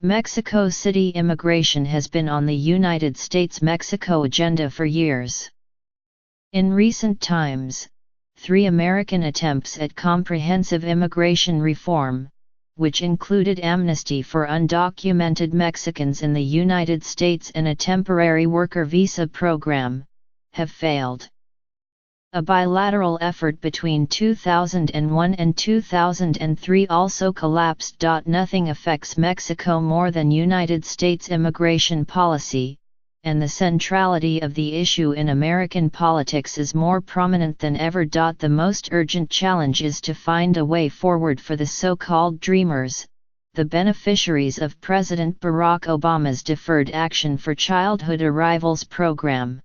Mexico City immigration has been on the United States-Mexico agenda for years. In recent times, 3 American attempts at comprehensive immigration reform, which included amnesty for undocumented Mexicans in the United States and a temporary worker visa program, have failed. A bilateral effort between 2001 and 2003 also collapsed. Nothing affects Mexico more than United States immigration policy, and the centrality of the issue in American politics is more prominent than ever. The most urgent challenge is to find a way forward for the so-called Dreamers, the beneficiaries of President Barack Obama's Deferred Action for Childhood Arrivals program.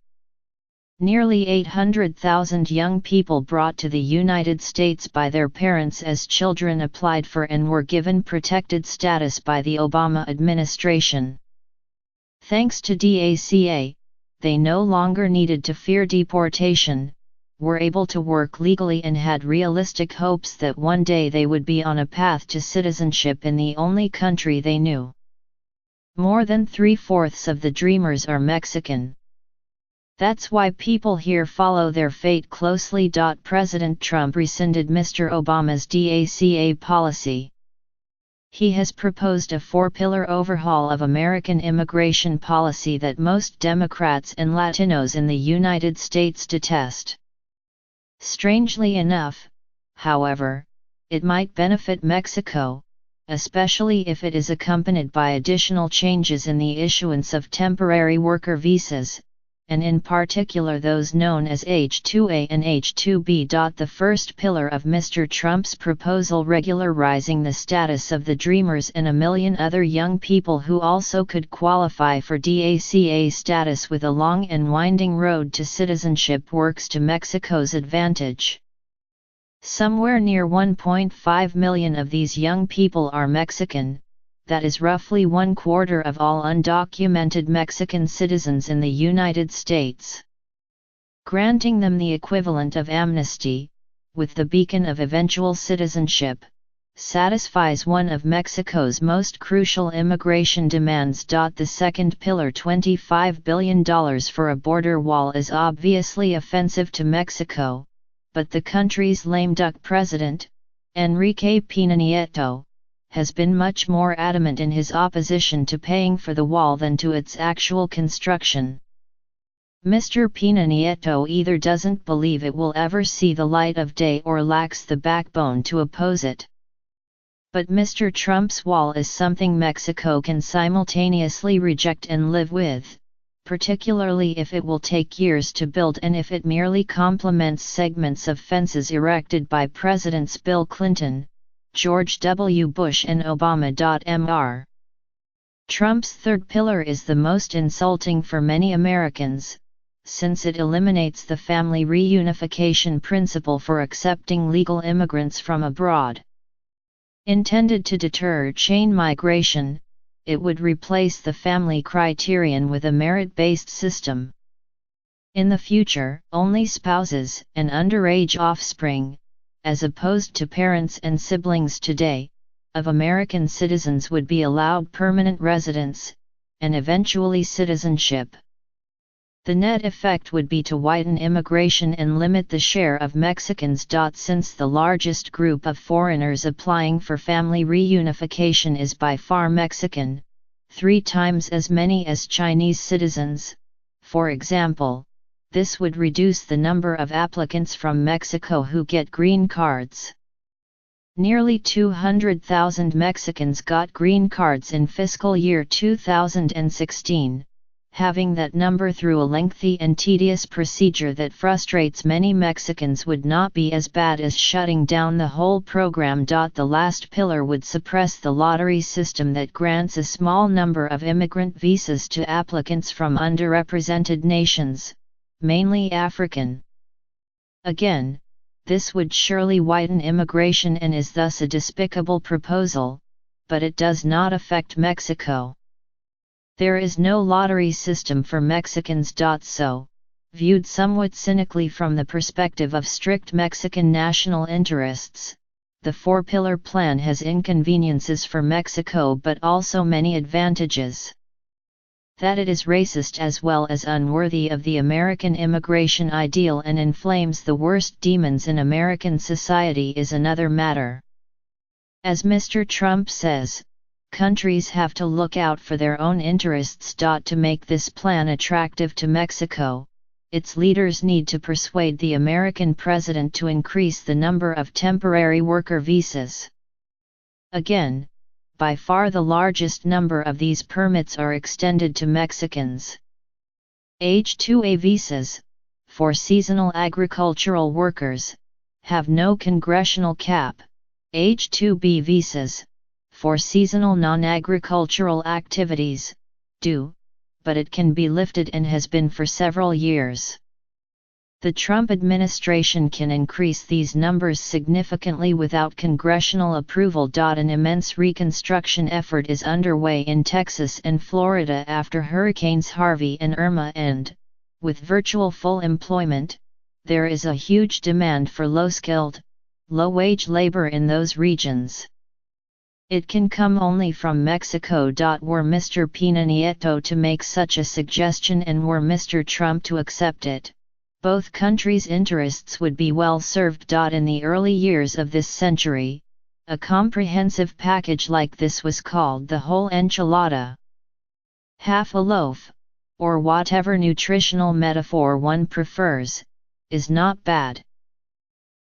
Nearly 800,000 young people brought to the United States by their parents as children applied for and were given protected status by the Obama administration. Thanks to DACA, they no longer needed to fear deportation, were able to work legally and had realistic hopes that one day they would be on a path to citizenship in the only country they knew. More than 3/4 of the Dreamers are Mexican. That's why people here follow their fate closely. President Trump rescinded Mr. Obama's DACA policy. He has proposed a 4-pillar overhaul of American immigration policy that most Democrats and Latinos in the United States detest. Strangely enough, however, it might benefit Mexico, especially if it is accompanied by additional changes in the issuance of temporary worker visas, and in particular those known as H-2A and H-2B. The first pillar of Mr. Trump's proposal regularizing the status of the Dreamers and a million other young people who also could qualify for DACA status with a long and winding road to citizenship works to Mexico's advantage. Somewhere near 1.5 million of these young people are Mexican. That is roughly 1/4 of all undocumented Mexican citizens in the United States. Granting them the equivalent of amnesty, with the beacon of eventual citizenship, satisfies one of Mexico's most crucial immigration demands. The second pillar, $25 billion for a border wall, is obviously offensive to Mexico, but the country's lame duck president, Enrique Peña Nieto, has been much more adamant in his opposition to paying for the wall than to its actual construction. Mr. Peña Nieto either doesn't believe it will ever see the light of day or lacks the backbone to oppose it. But Mr. Trump's wall is something Mexico can simultaneously reject and live with, particularly if it will take years to build and if it merely complements segments of fences erected by Presidents Bill Clinton, George W. Bush and Obama. Mr. Trump's third pillar is the most insulting for many Americans, since it eliminates the family reunification principle for accepting legal immigrants from abroad. Intended to deter chain migration, it would replace the family criterion with a merit-based system. In the future, only spouses and underage offspring, as opposed to parents and siblings today, of American citizens would be allowed permanent residence, and eventually citizenship. The net effect would be to widen immigration and limit the share of Mexicans. Since the largest group of foreigners applying for family reunification is by far Mexican, 3 times as many as Chinese citizens, for example, this would reduce the number of applicants from Mexico who get green cards. Nearly 200,000 Mexicans got green cards in fiscal year 2016, having that number through a lengthy and tedious procedure that frustrates many Mexicans would not be as bad as shutting down the whole program. The last pillar would suppress the lottery system that grants a small number of immigrant visas to applicants from underrepresented nations, mainly African. Again, this would surely widen immigration and is thus a despicable proposal, but it does not affect Mexico. There is no lottery system for Mexicans. So, viewed somewhat cynically from the perspective of strict Mexican national interests, the four-pillar plan has inconveniences for Mexico but also many advantages. That it is racist as well as unworthy of the American immigration ideal and inflames the worst demons in American society is another matter. As Mr. Trump says, countries have to look out for their own interests. To make this plan attractive to Mexico, its leaders need to persuade the American president to increase the number of temporary worker visas. Again, by far the largest number of these permits are extended to Mexicans. H-2A visas, for seasonal agricultural workers, have no congressional cap. H-2B visas, for seasonal non-agricultural activities, do, but it can be lifted and has been for several years. The Trump administration can increase these numbers significantly without congressional approval. An immense reconstruction effort is underway in Texas and Florida after Hurricanes Harvey and Irma and, with virtual full employment, there is a huge demand for low-skilled, low-wage labor in those regions. It can come only from Mexico. Were Mr. Peña Nieto to make such a suggestion and were Mr. Trump to accept it, both countries' interests would be well served. In the early years of this century, a comprehensive package like this was called the whole enchilada. Half a loaf, or whatever nutritional metaphor one prefers, is not bad.